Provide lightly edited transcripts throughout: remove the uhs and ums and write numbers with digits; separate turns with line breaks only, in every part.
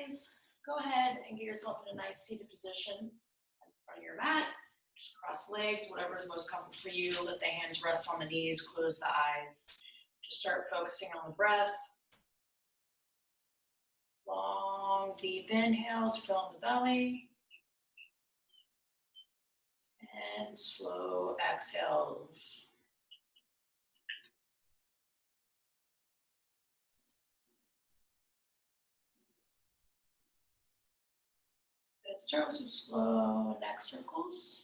eyes, go ahead and get yourself in a nice seated position in front of your mat. Just cross legs, whatever is most comfortable for you. Let the hands rest on the knees, close the eyes. Just start focusing on the breath. Long, deep inhales, filling the belly. And slow exhales. Good. Start with some slow neck circles.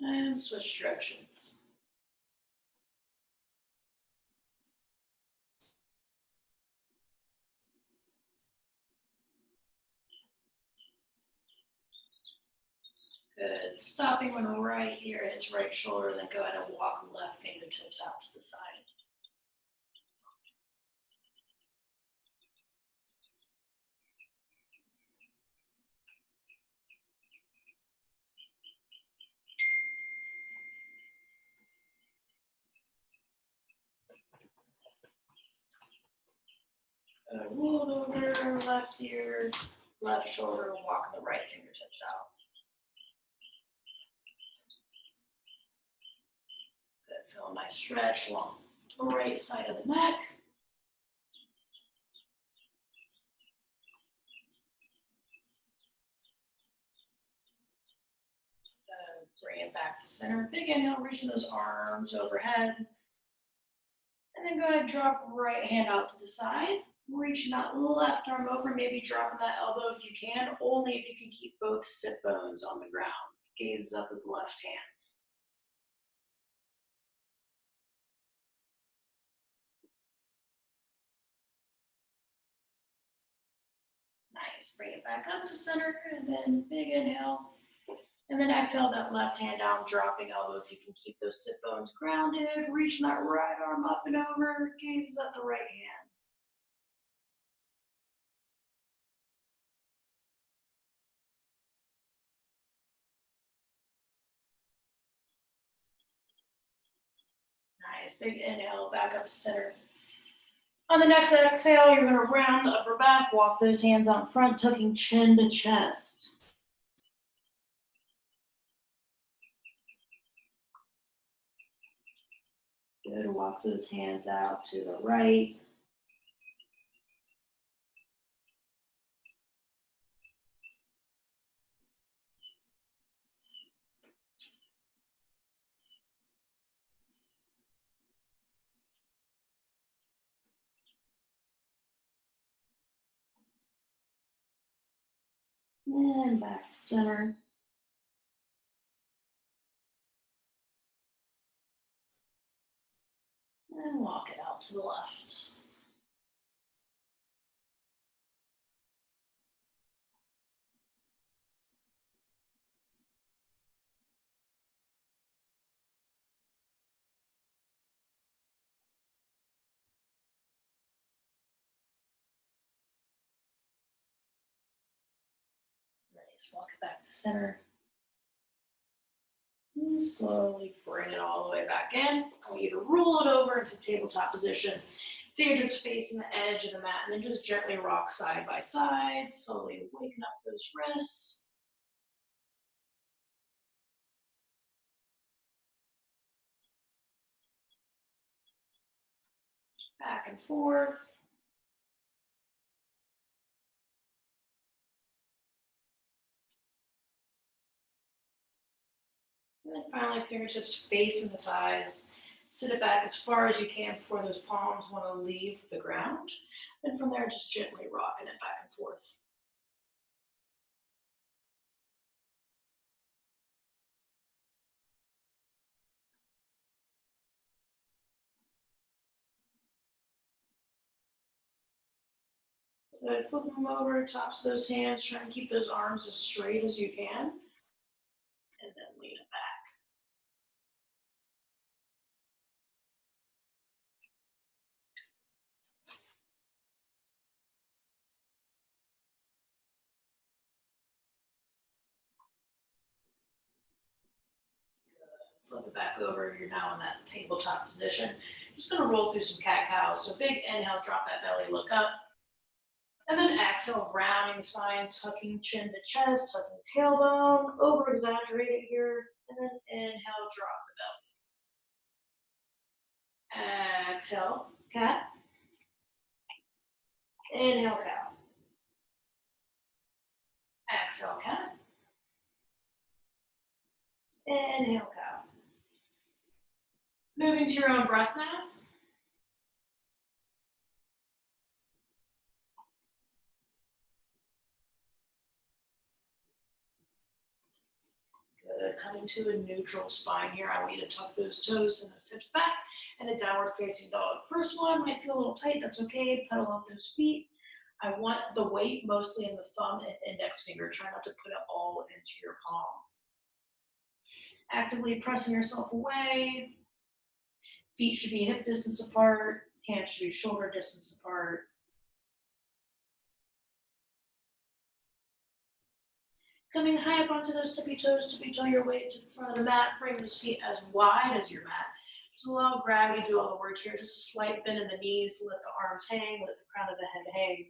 And switch directions. Good. Stopping when right ear hits right shoulder, then go ahead and walk left fingertips out to the side. Roll over, left ear, left shoulder, walk the right fingertips out. Good. Feel a nice stretch along the right side of the neck. Bring it back to center. Big inhale, reaching those arms overhead. And then go ahead and drop right hand out to the side. Reaching that left arm over, maybe dropping that elbow if you can, only if you can keep both sit bones on the ground. Gaze up with the left hand. Nice. Bring it back up to center, and then big inhale. And then exhale that left hand down, dropping elbow if you can keep those sit bones grounded. Reaching that right arm up and over, gaze up the right hand. Nice. Big inhale, back up to center. On the next exhale, you're going to round the upper back, walk those hands out in front, tucking chin to chest. Good. Walk those hands out to the right. And back to center. And walk it out to the left. Nice. Walk it back to center. And slowly bring it all the way back in. I want you to roll it over into tabletop position. Fingertips facing the edge of the mat, and then just gently rock side by side, slowly waking up those wrists. Back and forth. And then finally, fingertips facing the thighs. Sit it back as far as you can before those palms want to leave the ground. And from there, just gently rocking it back and forth. Good. Flip them over, tops of those hands. Try and keep those arms as straight as you can. And then lean it back. back over. You're now in that tabletop position. Just gonna roll through some cat-cows. So big inhale, drop that belly, look up. And then exhale, rounding spine, tucking chin to chest, tucking tailbone, over-exaggerate it here. And then inhale, drop the belly. Exhale, cat. Inhale, cow. Exhale, cat. Inhale, cow. Moving to your own breath now. Good. Coming to a neutral spine here. I want you to tuck those toes and those hips back, and a downward facing dog. First one might feel a little tight. That's okay. Pedal up those feet. I want the weight mostly in the thumb and index finger. Try not to put it all into your palm. Actively pressing yourself away. Feet should be hip distance apart. Hands should be shoulder distance apart. Coming high up onto those tippy toes, tippy toe your way to the front of the mat. Bring those feet as wide as your mat. Just allow gravity to do all the work here. Just a slight bend in the knees. Let the arms hang. Let the crown of the head hang.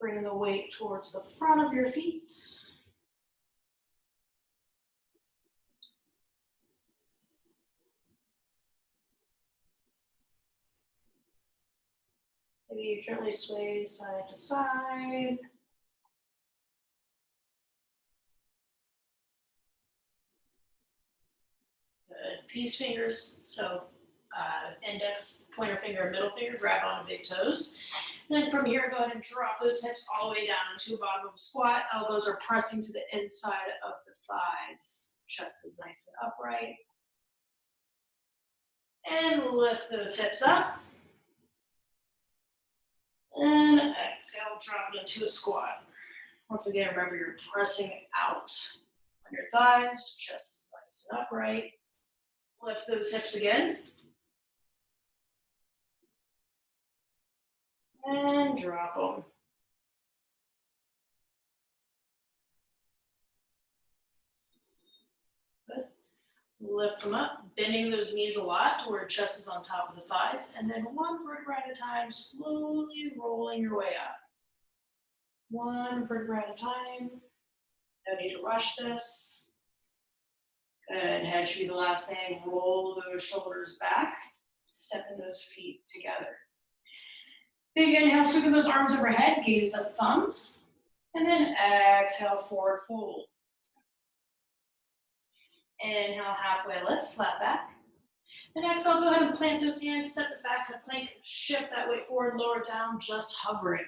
Bring the weight towards the front of your feet. Maybe you gently sway side to side. Good. Peace fingers. So index, pointer finger, middle finger, grab on the big toes. Then from here, go ahead and drop those hips all the way down into a bottom of a squat. Elbows are pressing to the inside of the thighs. Chest is nice and upright. And lift those hips up. And exhale, drop it into a squat. Once again, remember you're pressing out on your thighs. Chest is nice and upright. Lift those hips again. And drop them. Good. Lift them up, bending those knees a lot to where your chest is on top of the thighs. And then one vertebra at a time, slowly rolling your way up. One vertebra at a time. No need to rush this. Good. Head should be the last thing. Roll those shoulders back. Stepping those feet together. Big inhale, sweeping those arms overhead, gaze up, thumbs. And then exhale, forward fold. Inhale, halfway lift, flat back. And exhale, go ahead and plant those hands, step it back to plank, shift that weight forward, lower down, just hovering.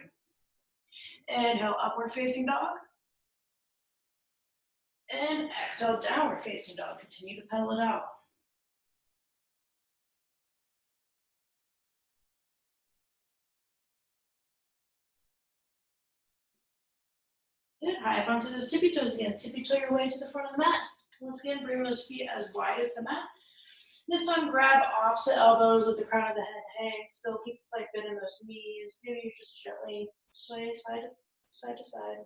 Inhale, upward facing dog. And exhale, downward facing dog. Continue to pedal it out. Good. High up onto those tippy toes again. Tippy toe your way to the front of the mat. Once again, bring those feet as wide as the mat. This time, grab opposite elbows, let the crown of the head hang. Still keep a slight bend in those knees. Maybe you just gently sway side to side.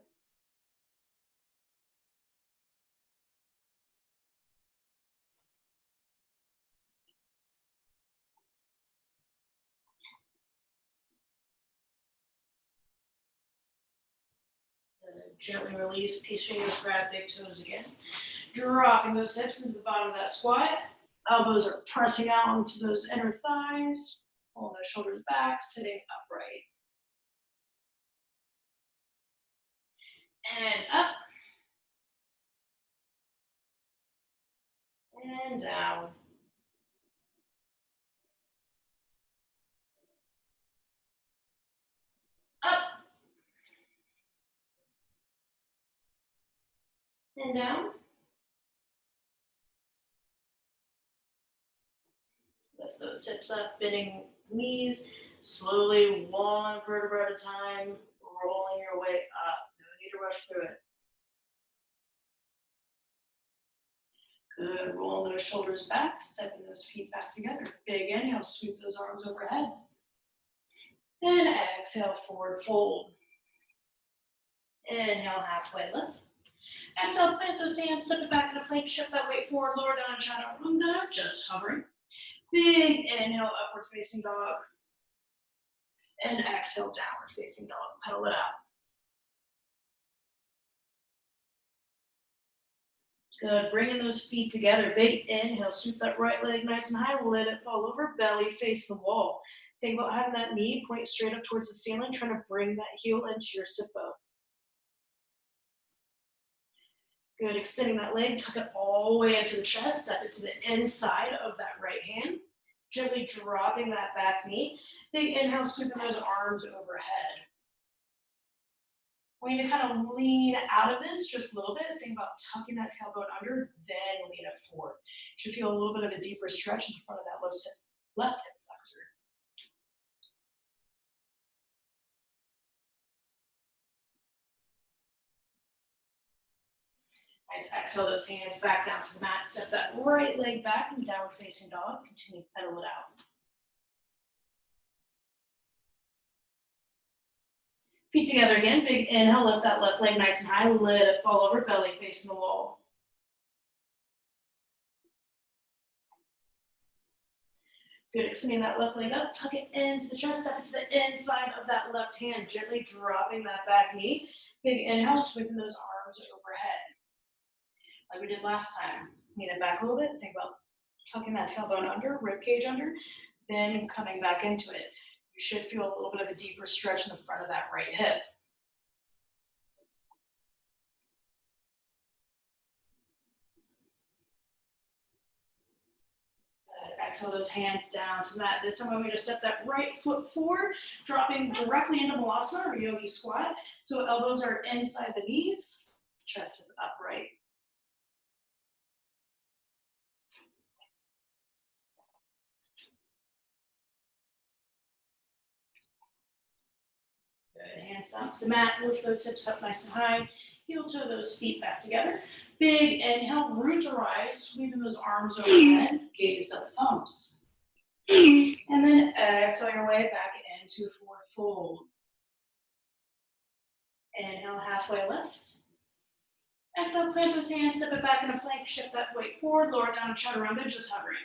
Gently release, peace fingers, grab big toes again. Dropping those hips into the bottom of that squat. Elbows are pressing out onto those inner thighs. Pulling those shoulders back, sitting upright. And up. And down. Up. And down. Lift those hips up, bending knees. Slowly, one vertebra at a time, rolling your way up. No need to rush through it. Good. Rolling those shoulders back, stepping those feet back together. Big inhale, sweep those arms overhead. And exhale, forward fold. Inhale, halfway lift. Exhale, plant those hands, step it back in a plank, shift that weight forward, lower down, chaturanga, just hovering. Big inhale, upward facing dog. And exhale, downward facing dog. Pedal it out. Good, bringing those feet together. Big inhale, sweep that right leg nice and high, let it fall over, belly face the wall. Think about having that knee point straight up towards the ceiling, trying to bring that heel into your sit bone. Good, extending that leg, tuck it all the way into the chest, step it to the inside of that right hand. Gently dropping that back knee. Big inhale, sweeping those arms overhead. We're going to kind of lean out of this just a little bit. Think about tucking that tailbone under, then lean it forward. You should feel a little bit of a deeper stretch in front of that left hip flexor. Nice, exhale those hands back down to the mat. Step that right leg back in downward facing dog. Continue to pedal it out. Feet together again. Big inhale, lift that left leg nice and high. Let it fall over, belly facing the wall. Good, extending that left leg up, tuck it into the chest, step it to the inside of that left hand, gently dropping that back knee. Big inhale, sweeping those arms overhead. Like we did last time. Lean it back a little bit, think about tucking that tailbone under, rib cage under, then coming back into it. You should feel a little bit of a deeper stretch in the front of that right hip. Exhale those hands down to the mat. This time I'm going to step that right foot forward, dropping directly into Malasana or yogi squat. So elbows are inside the knees, chest is upright. Good, hands down to the mat, lift those hips up nice and high, heel toe those feet back together. Big inhale, root to rise, sweeping those arms overhead, gaze up thumbs. And then exhale your way back into forward fold. Inhale, halfway lift. Exhale, plant those hands, step it back in a plank, shift that weight forward, lower down chaturanga, just hovering.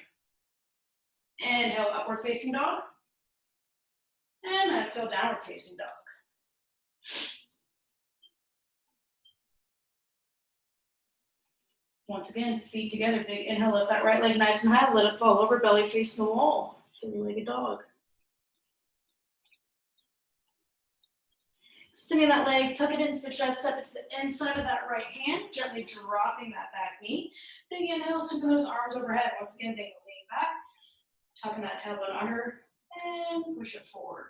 Inhale, upward facing dog. And exhale, downward facing dog. Once again, feet together, big inhale, lift that right leg nice and high, let it fall over, belly facing the wall, three-legged dog. Extending that leg, tuck it into the chest, step it to the inside of that right hand, gently dropping that back knee. Big inhale, sweeping those arms overhead. Once again, take a lean back, tucking that tailbone under, and push it forward.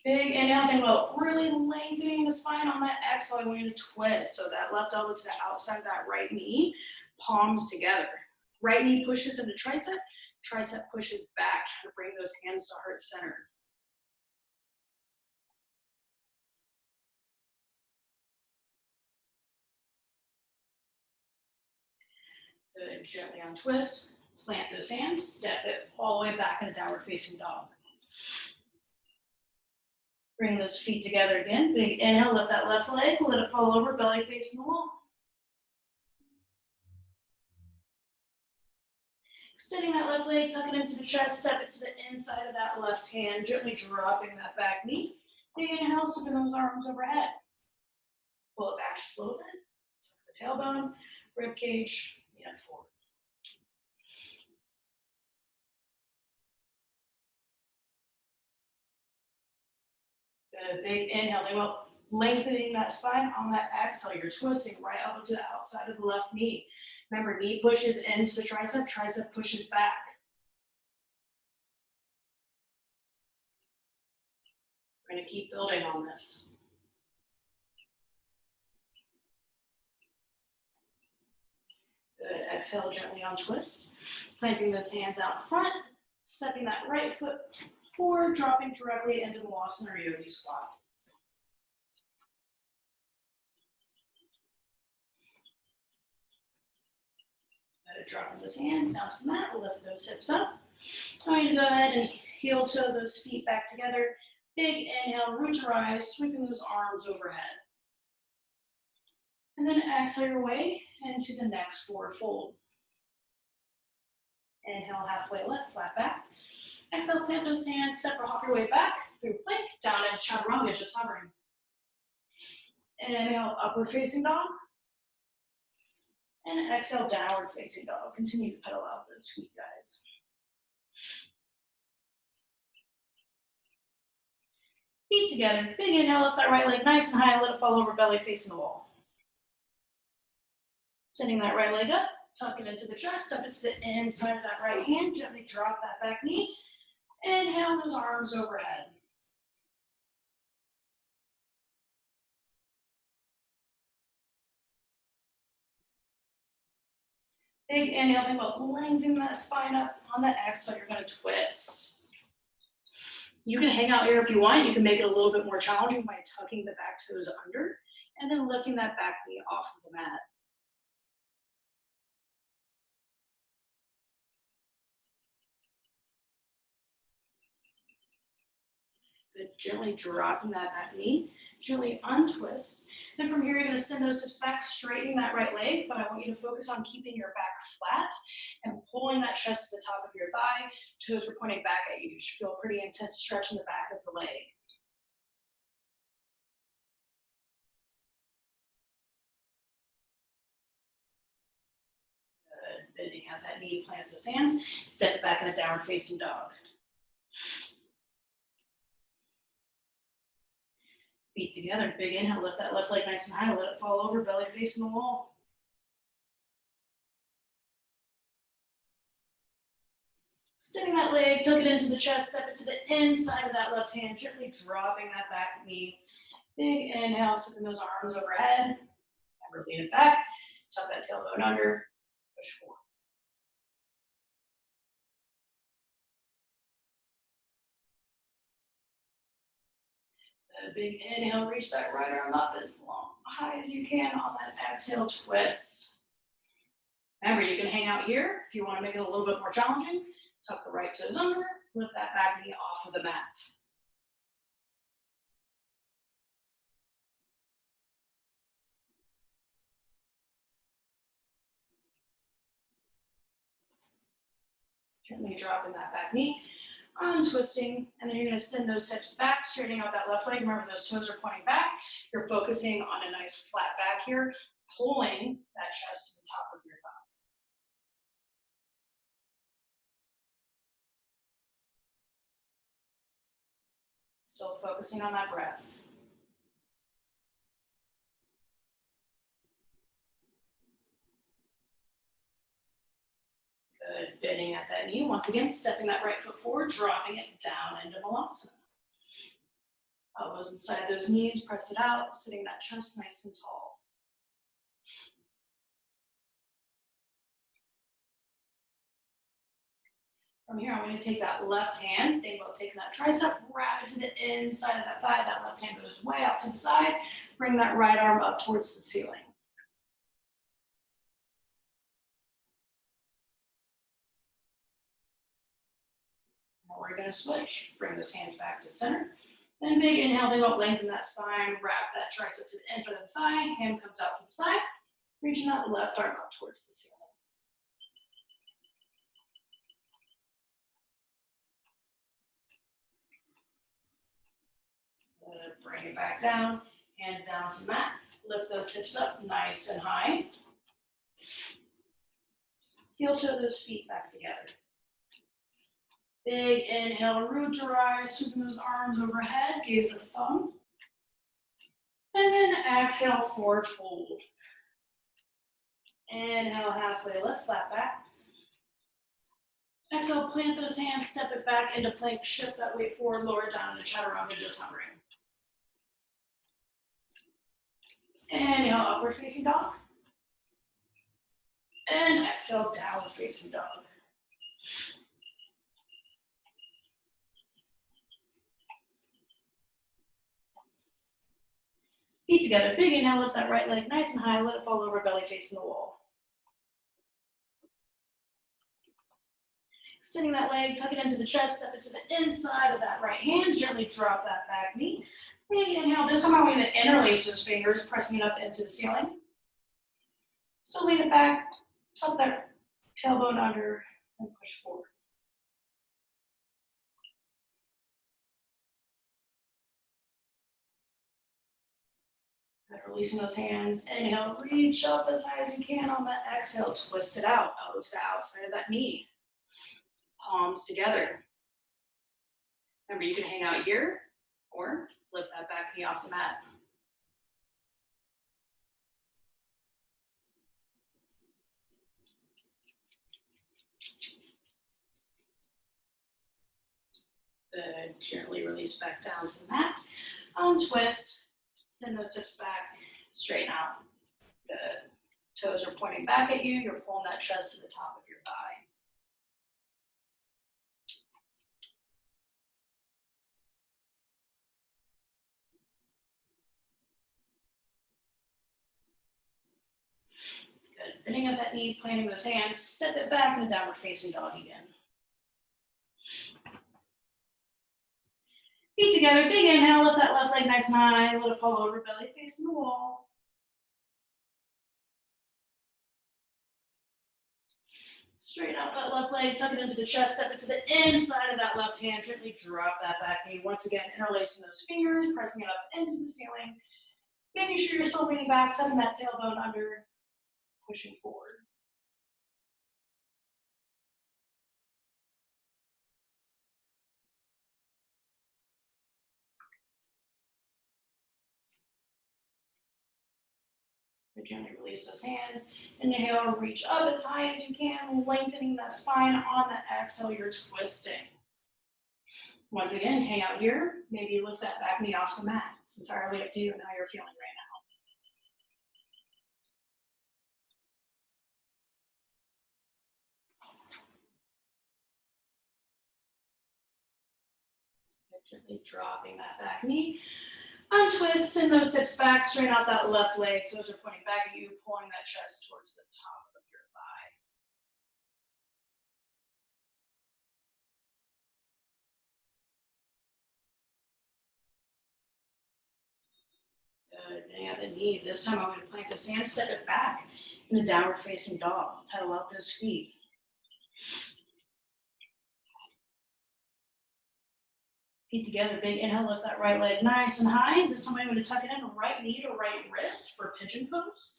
Big inhale, think about really lengthening the spine on that exhale. I want you to twist. So that left elbow to the outside of that right knee, palms together. Right knee pushes into tricep, tricep pushes back, trying to bring those hands to heart center. Good, gently untwist, plant those hands, step it all the way back in a downward facing dog. Bring those feet together again. Big inhale, lift that left leg, let it fall over, belly facing the wall. Extending that left leg, tuck it into the chest, step it to the inside of that left hand, gently dropping that back knee. Big inhale, sweeping those arms overhead. Pull it back just a little bit. Tuck the tailbone, rib cage, and forward. Good, big inhale. Think about lengthening that spine on that exhale. You're twisting right elbow to the outside of the left knee. Remember, knee pushes into the tricep, tricep pushes back. We're going to keep building on this. Good, exhale gently on twist. Planting those hands out front, stepping that right foot forward, dropping directly into the Malasana or yogi squat. Dropping those hands down to the mat, lift those hips up. I want you to go ahead and heel toe those feet back together. Big inhale, root to rise, sweeping those arms overhead. And then exhale your way into the next forward fold. Inhale, halfway lift, flat back. Exhale, plant those hands, step or hop your way back through plank, down into chaturanga, just hovering. Inhale, upward facing dog. And exhale, downward facing dog. Continue to pedal out those feet, guys. Feet together, big inhale, lift that right leg nice and high, let it fall over belly facing the wall. Sending that right leg up, tuck it into the chest, step it to the inside of that right hand, gently drop that back knee. Inhale those arms overhead. Big inhale, think about lengthening that spine up. On the exhale, you're gonna twist. You can hang out here if you want. You can make it a little bit more challenging by tucking the back toes under and then lifting that back knee off of the mat. Good, gently dropping that back knee, gently untwist. Then from here, you're gonna send those hips back, straightening that right leg, but I want you to focus on keeping your back flat and pulling that chest to the top of your thigh. Toes are pointing back at you. You should feel a pretty intense stretch in the back of the leg. Good, bending out that knee, plant those hands, step it back in a downward facing dog. Feet together, big inhale, lift that left leg nice and high, let it fall over, belly facing the wall. Extending that leg, tuck it into the chest, step it to the inside of that left hand, gently dropping that back knee. Big inhale, sweeping those arms overhead. Never lean it back, tuck that tailbone under, push forward. A big inhale, reach that right arm up as high as you can. On that exhale, twist. Remember, you can hang out here if you want to make it a little bit more challenging. Tuck the right toes under, lift that back knee off of the mat. Gently dropping that back knee, untwisting, and then you're going to send those hips back, straightening out that left leg. Remember, those toes are pointing back. You're focusing on a nice flat back here, pulling that chest to the top of your thigh. Still focusing on that breath. Good, bending at that knee. Once again, stepping that right foot forward, dropping it down into Malasana. Elbows inside those knees, press it out, sitting that chest nice and tall. From here, I'm going to take that left hand, think about taking that tricep, wrap it to the inside of that thigh. That left hand goes way out to the side. Bring that right arm up towards the ceiling. Now we're going to switch. Bring those hands back to center. Then big inhale, think about lengthen that spine, wrap that tricep to the inside of the thigh. Hand comes out to the side. Reaching that left arm up towards the ceiling. Bring it back down, hands down to the mat. Lift those hips up nice and high. Heel toe those feet back together. Big inhale, root to rise, sweeping those arms overhead, gaze the thumb. And then exhale, forward fold. Inhale, halfway lift, flat back. Exhale, plant those hands, step it back into plank, shift that weight forward, lower down into chaturanga, just hovering. Inhale, upward facing dog. And exhale, downward facing dog. Feet together, big inhale, lift that right leg nice and high, let it fall over, belly facing the wall. Extending that leg, tuck it into the chest, step it to the inside of that right hand, gently drop that back knee. Big inhale. This time I want you to interlace those fingers, pressing it up into the ceiling. Still lean it back, tuck that tailbone under, and push forward. Good. Releasing those hands. Inhale, reach up as high as you can on that exhale. Twist it out, elbow to the outside of that knee. Palms together. Remember, you can hang out here or lift that back knee off the mat. Good. Gently release back down to the mat. Twist. Send those hips back. Straighten out. Good. Toes are pointing back at you. You're pulling that chest to the top of your thigh. Good. Bending up that knee, planting those hands. Step it back in a downward facing dog again. Feet together, big inhale, lift that left leg nice and high, let it fall over, belly facing the wall. Straighten out that left leg, tuck it into the chest, step it to the inside of that left hand, gently drop that back knee. Once again, interlacing those fingers, pressing it up into the ceiling, making sure you're still leaning back, tucking that tailbone under, pushing forward. Gently release those hands. Inhale, reach up as high as you can, lengthening that spine. On the exhale, you're twisting. Once again, hang out here. Maybe lift that back knee off the mat. It's entirely up to you and how you're feeling right now. Gently dropping that back knee. Untwist, send those hips back, straighten out that left leg. Toes are pointing back at you, pulling that chest towards the top of your thigh. Good. Bending at the knee. This time I'm going to plant those hands, step it back in a downward facing dog. Pedal out those feet. Feet together, big inhale, lift that right leg nice and high. This time I'm going to tuck it in, right knee to right wrist for pigeon pose.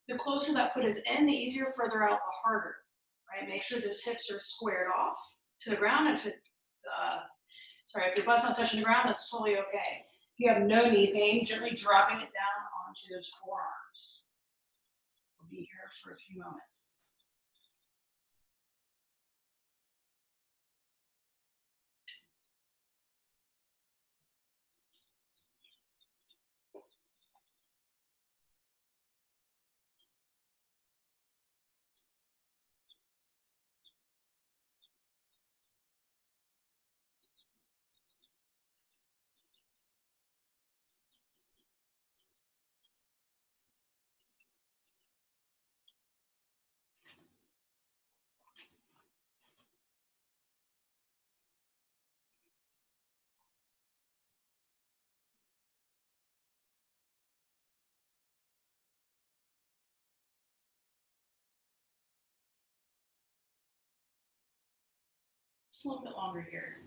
The closer that foot is in, the easier, further out, the harder. Right? Make sure those hips are squared off to the ground. If your butt's not touching the ground, that's totally okay. If you have no knee pain, gently dropping it down onto those forearms. We'll be here for a few moments. Just a little bit longer here.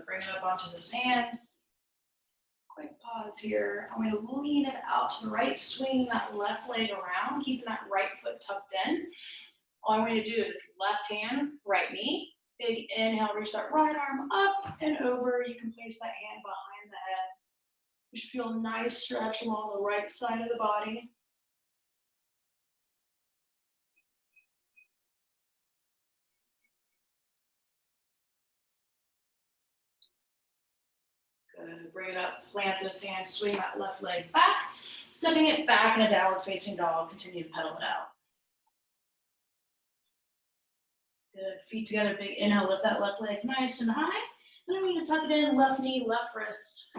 Bring it up onto those hands. Quick pause here. I'm going to lean it out to the right, swing that left leg around, keeping that right foot tucked in. All I'm going to do is left hand, right knee. Big inhale, reach that right arm up and over. You can place that hand behind the head. You should feel a nice stretch along the right side of the body. Good. Bring it up, plant those hands, swing that left leg back, stepping it back in a downward facing dog. Continue to pedal it out. Good. Feet together, big inhale, lift that left leg nice and high. Then I'm going to tuck it in, left knee, left wrist.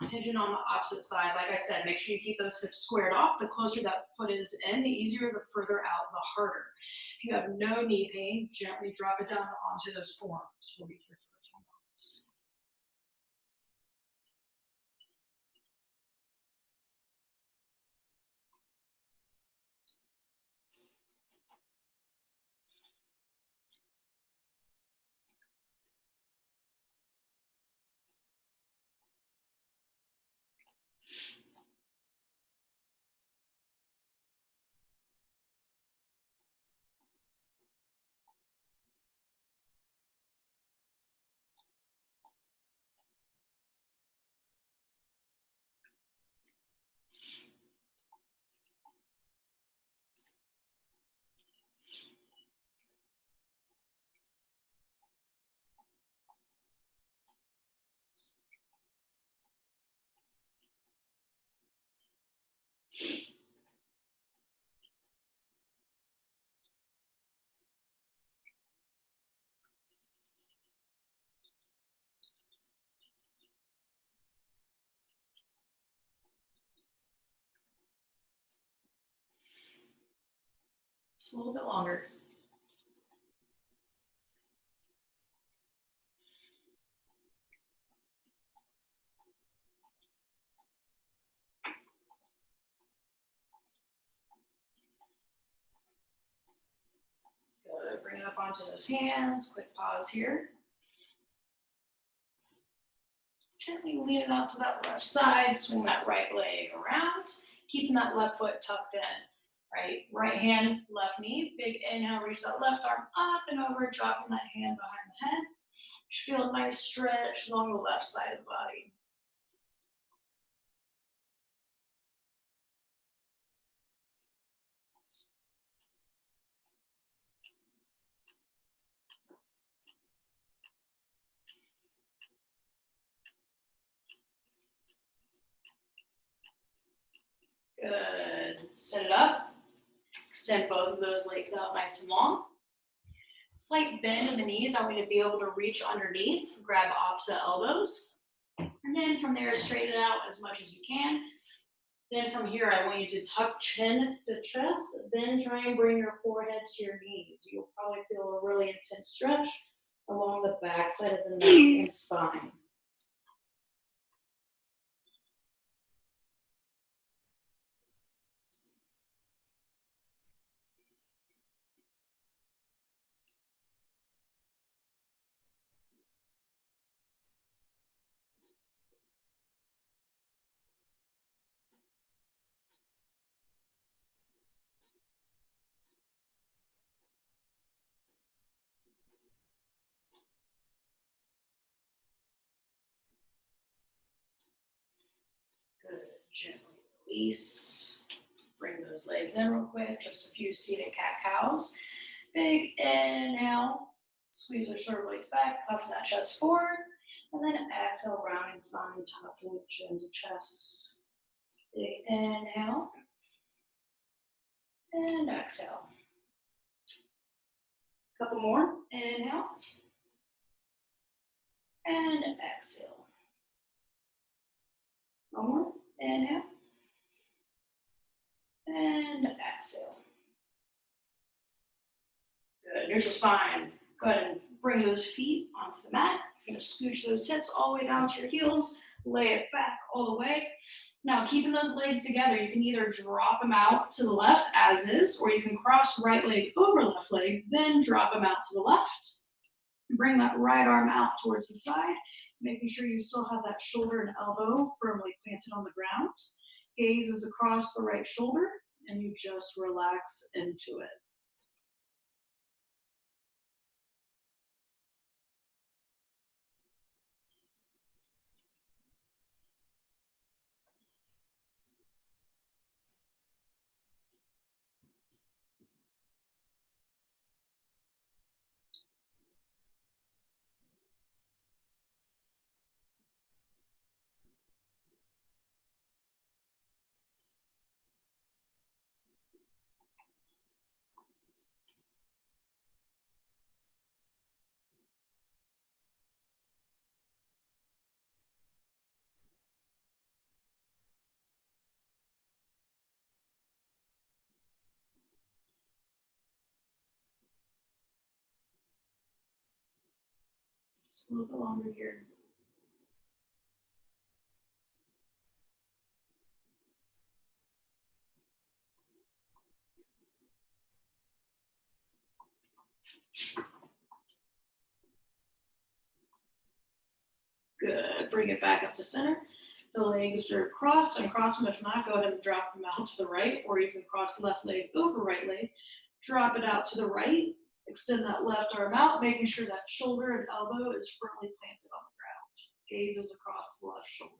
Pigeon on the opposite side. Like I said, make sure you keep those hips squared off. The closer that foot is in, the easier, the further out, the harder. If you have no knee pain, gently drop it down onto those forearms. We'll be here for a few moments. Just a little bit longer. Good. Bring it up onto those hands. Quick pause here. Gently lean it out to that left side. Swing that right leg around. Keeping that left foot tucked in. Right hand, left knee. Big inhale, reach that left arm up and over, dropping that hand behind the head. You should feel a nice stretch along the left side of the body. Good. Set it up. Extend both of those legs out nice and long. Slight bend in the knees. I want you to be able to reach underneath. Grab opposite elbows. And then from there, straighten it out as much as you can. Then from here, I want you to tuck chin to chest. Then try and bring your forehead to your knees. You'll probably feel a really intense stretch along the back side of the neck and spine. Good. Gently release. Bring those legs in real quick. Just a few seated cat-cows. Big inhale. Squeeze those shoulder blades back. Puff that chest forward. And then exhale, rounding spine, top to chin to chest. Big inhale. And exhale. Couple more. Inhale. And exhale. One more. Inhale. And exhale. Good. Neutral spine. Go ahead and bring those feet onto the mat. You're going to scooch those hips all the way down to your heels. Lay it back all the way. Now, keeping those legs together, you can either drop them out to the left as is, or you can cross right leg over left leg, then drop them out to the left. Bring that right arm out towards the side, making sure you still have that shoulder and elbow firmly planted on the ground. Gaze is across the right shoulder, and you just relax into it. A little bit longer here. Good. Bring it back up to center. The legs are crossed, uncross them. If not, go ahead and drop them out to the right, or you can cross the left leg over right leg. Drop it out to the right. Extend that left arm out, making sure that shoulder and elbow is firmly planted on the ground. Gaze is across the left shoulder.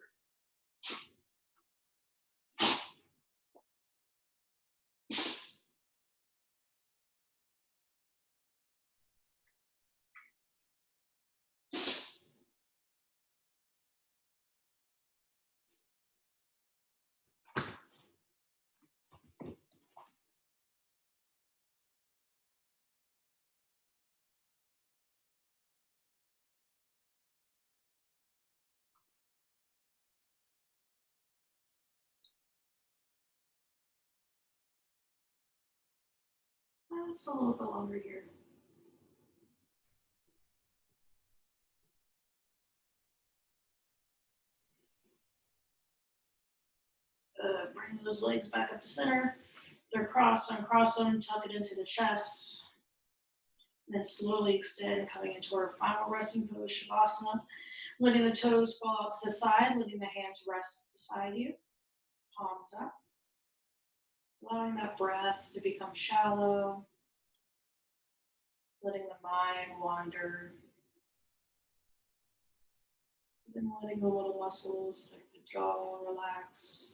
That's a little bit longer here. Bring those legs back up to center. They're crossed, uncross them, tuck it into the chest. And then slowly extend, coming into our final resting pose, Shavasana. Letting the toes fall out to the side, letting the hands rest beside you. Palms up. Allowing that breath to become shallow. Letting the mind wander. Even letting the little muscles like the jaw relax.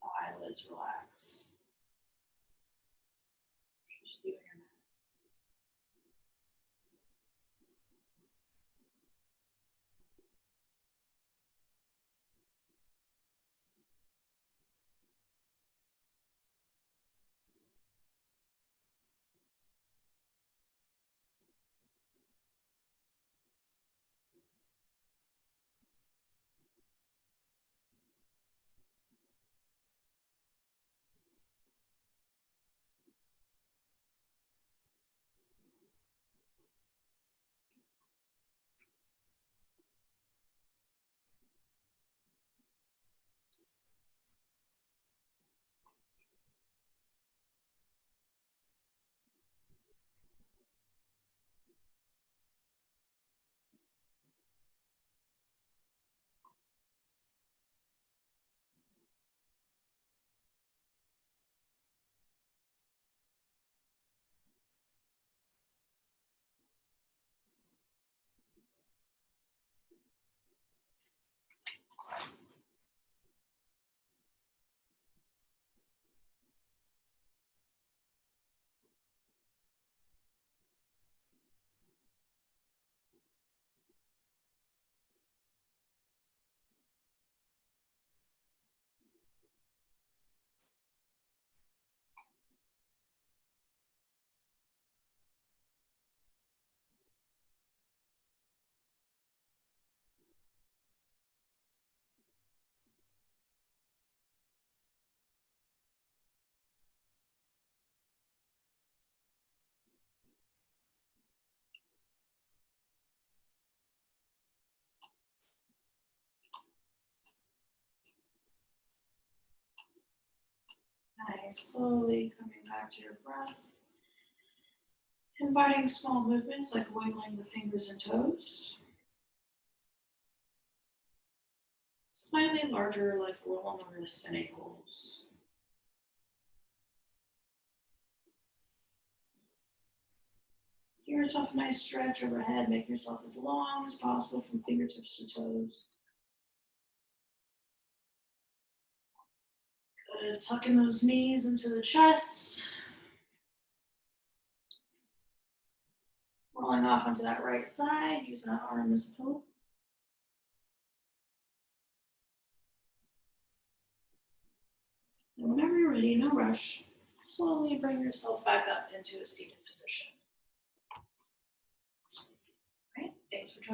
The eyelids relax. Just you and your mat. Nice. Slowly coming back to your breath. Inviting small movements like wiggling the fingers and toes. Slightly larger, like rolling the wrists and ankles. Give yourself a nice stretch overhead. Make yourself as long as possible from fingertips to toes. Good. Tucking those knees into the chest. Rolling off onto that right side, using that arm as a pillow. And whenever you're ready, no rush, slowly bring yourself back up into a seated position. All right, thanks for joining.